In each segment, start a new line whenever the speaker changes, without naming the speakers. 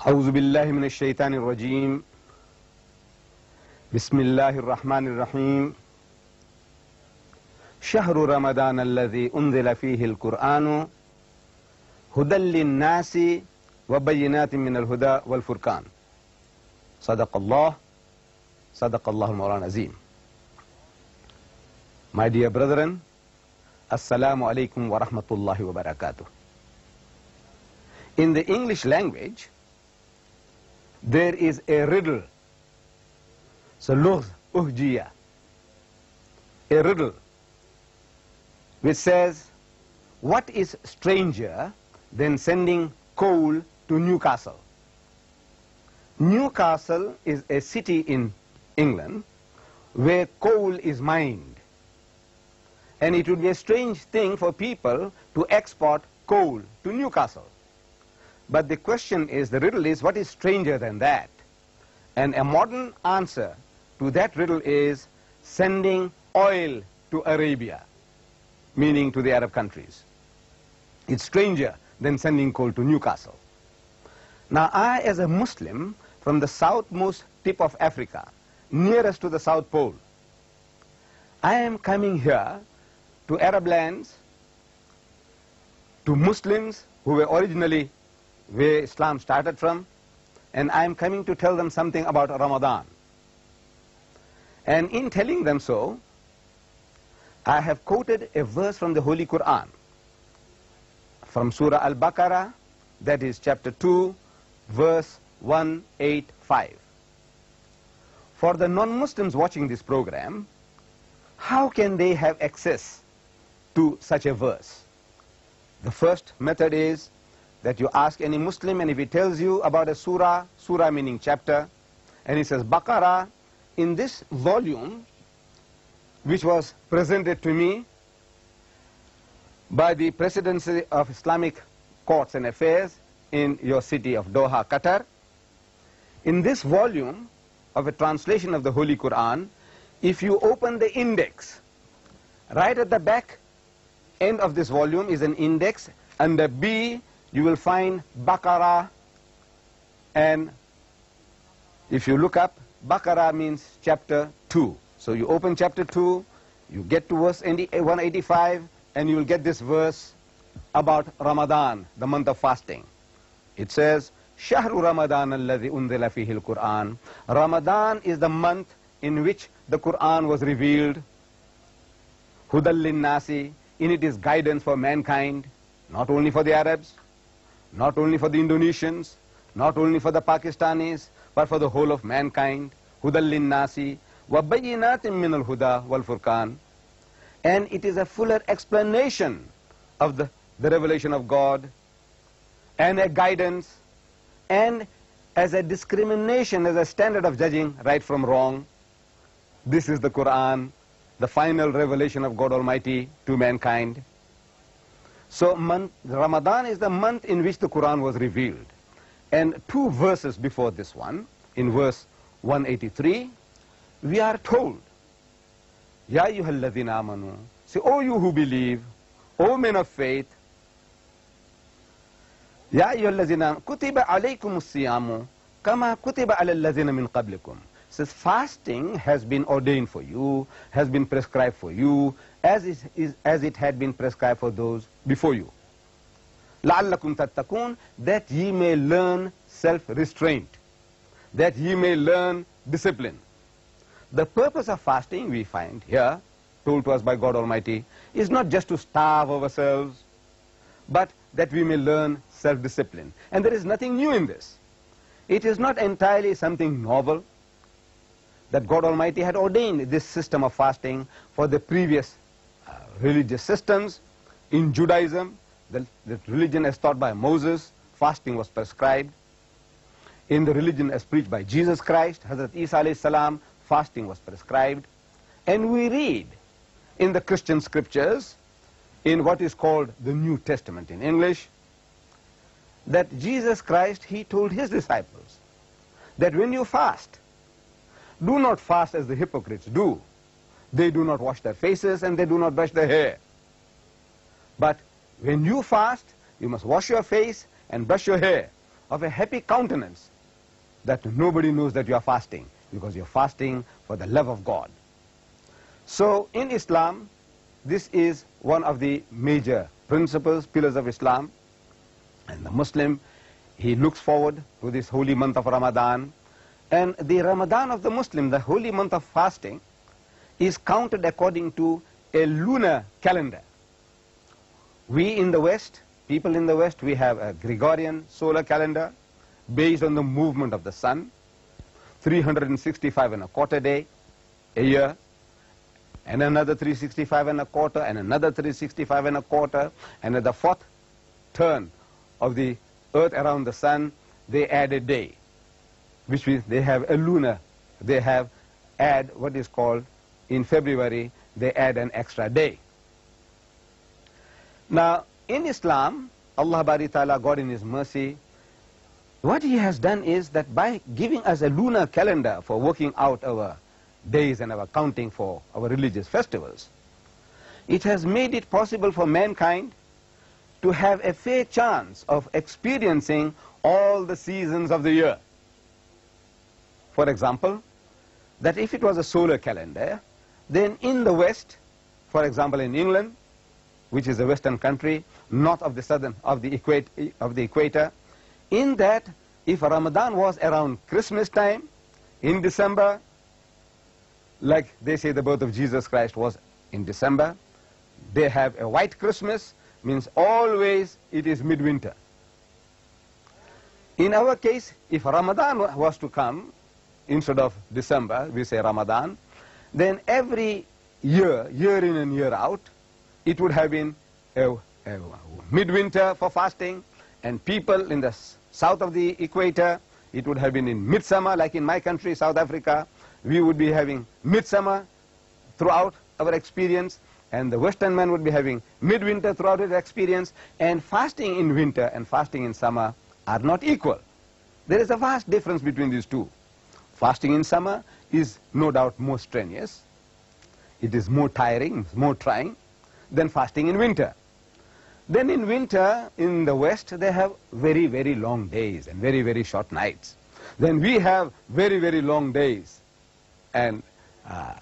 أعوذ بالله من الشيطان الرجيم بسم الله الرحمن الرحيم شهر رمضان الذي أنزل فيه القرآن هدى للناس وبينات من الهدى والفرقان صدق الله المولى العظيم. My dear brethren, Assalamu alaikum wa rahmatullahi wa barakatuh. In the English language, there is a riddle, so lugh uhjiya, a riddle which says, what is stranger than sending coal to Newcastle? Newcastle is a city in England where coal is mined. And it would be a strange thing for people to export coal to Newcastle. But the question is, the riddle is, what is stranger than that? And a modern answer to that riddle is sending oil to Arabia, meaning to the Arab countries. It's stranger than sending coal to Newcastle. Now, I, as a Muslim from the southmost tip of Africa, nearest to the South Pole, I am coming here to Arab lands, to Muslims who were originally where Islam started from, and I am coming to tell them something about Ramadan. And in telling them so, I have quoted a verse from the Holy Quran, from Surah Al-Baqarah, that is chapter 2, verse 185. For the non-Muslims watching this program, how can they have access to such a verse? The first method is that you ask any Muslim, and if he tells you about a surah, surah meaning chapter, and he says Baqarah, in this volume, which was presented to me by the Presidency of Islamic Courts and Affairs in your city of Doha, Qatar, in this volume of a translation of the Holy Quran, if you open the index, right at the back end of this volume is an index. Under B, you will find Baqarah, and if you look up, Baqarah means chapter 2. So you open chapter 2, you get to verse 185, and you will get this verse about Ramadan, the month of fasting. It says, Shahru Ramadan alladhi unzila fihi al-Quran. Ramadan is the month in which the Quran was revealed. Hudal lin-nasi, in it is guidance for mankind, not only for the Arabs, not only for the Indonesians, not only for the Pakistanis, but for the whole of mankind. Hudal lin-nasi wa bayyinatin min al-huda wal furqan. And it is a fuller explanation of the revelation of God, and a guidance, and as a discrimination, as a standard of judging right from wrong. This is the Quran, the final revelation of God Almighty to mankind. So Ramadan is the month in which the Quran was revealed. And two verses before this one, in verse 183, we are told, Ya ayyuhalladhina amanu, say, O you who believe, O men of faith, Ya ayyuhalladhina kutiba alaykumus siyamu kama kutiba alal ladhina min qablikum. Says fasting has been ordained for you, has been prescribed for you, as it had been prescribed for those before you. لَعَلَّكُمْ تَتَّقُونَ, that ye may learn self-restraint, that ye may learn discipline. The purpose of fasting, we find here, told to us by God Almighty, is not just to starve ourselves, but that we may learn self-discipline. And there is nothing new in this. It is not entirely something novel, that God Almighty had ordained this system of fasting for the previous religious systems. In Judaism, the religion as taught by Moses, fasting was prescribed. In the religion as preached by Jesus Christ, Hazrat Isa alayhi salam, fasting was prescribed. And we read in the Christian scriptures, in what is called the New Testament in English, that Jesus Christ, he told his disciples that when you fast, do not fast as the hypocrites do. They do not wash their faces and they do not brush their hair. But when you fast, you must wash your face and brush your hair. of a happy countenance, that nobody knows that you are fasting, because you're fasting for the love of God. So in Islam, this is one of the major principles, pillars of Islam. And the Muslim, he looks forward to this holy month of Ramadan. And the Ramadan of the Muslim, the holy month of fasting, is counted according to a lunar calendar. We in the West, people in the West, we have a Gregorian solar calendar based on the movement of the sun, 365 and a quarter day a year, and another 365 and a quarter, and another 365 and a quarter, and at the fourth turn of the earth around the sun, they add a day, which means they have a lunar, they have add what is called, in February, they add an extra day. Now, in Islam, Allah Bari Ta'ala, God in His mercy, what He has done is that by giving us a lunar calendar for working out our days and our counting for our religious festivals, it has made it possible for mankind to have a fair chance of experiencing all the seasons of the year. For example, that if it was a solar calendar, then in the West, for example in England, which is a Western country, north of the southern of the equator, in that if Ramadan was around Christmas time, in December, like they say the birth of Jesus Christ was in December, they have a white Christmas, means always it is midwinter. In our case, if Ramadan was to come, instead of December, we say Ramadan, then every year, year in and year out, it would have been a midwinter for fasting, and people in the south of the equator, it would have been in midsummer, like in my country, South Africa, we would be having midsummer throughout our experience, and the Western man would be having midwinter throughout his experience, and fasting in winter and fasting in summer are not equal. There is a vast difference between these two. Fasting in summer is no doubt more strenuous, it is more tiring, more trying than fasting in winter. Then in winter, in the West, they have very, very long days and very, very short nights. Then we have very, very long days and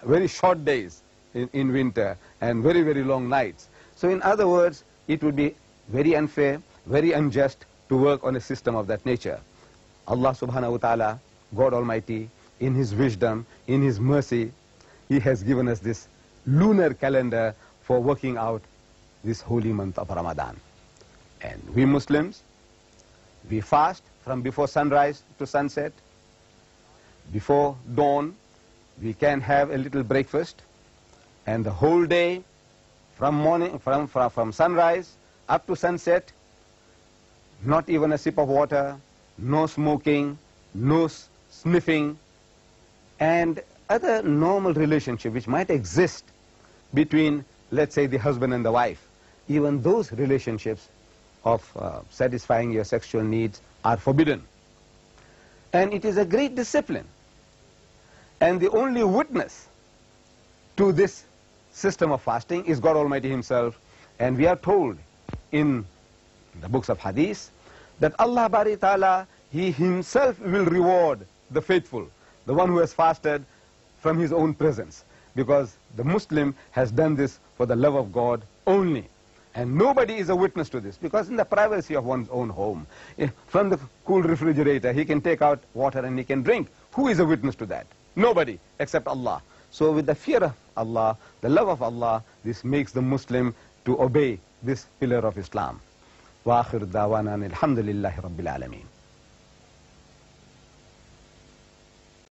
very short days in winter and very, very long nights. So in other words, it would be very unfair, very unjust to work on a system of that nature. Allah subhanahu wa ta'ala, God Almighty, in His wisdom, in His mercy, He has given us this lunar calendar for working out this holy month of Ramadan. And we Muslims, we fast from before sunrise to sunset. Before dawn, we can have a little breakfast, and the whole day, from sunrise up to sunset, not even a sip of water, no smoking, no sniffing, and other normal relationship which might exist between, let's say, the husband and the wife. Even those relationships of satisfying your sexual needs are forbidden. And it is a great discipline. And the only witness to this system of fasting is God Almighty Himself. And we are told in the books of Hadith that Allah Bari Ta'ala, He Himself will reward the faithful, the one who has fasted from his own presence. Because the Muslim has done this for the love of God only. And nobody is a witness to this, because in the privacy of one's own home, from the cool refrigerator, he can take out water and he can drink. Who is a witness to that? Nobody except Allah. So with the fear of Allah, the love of Allah, this makes the Muslim to obey this pillar of Islam. Wa akhir da'wana alhamdulillahi rabbil alameen.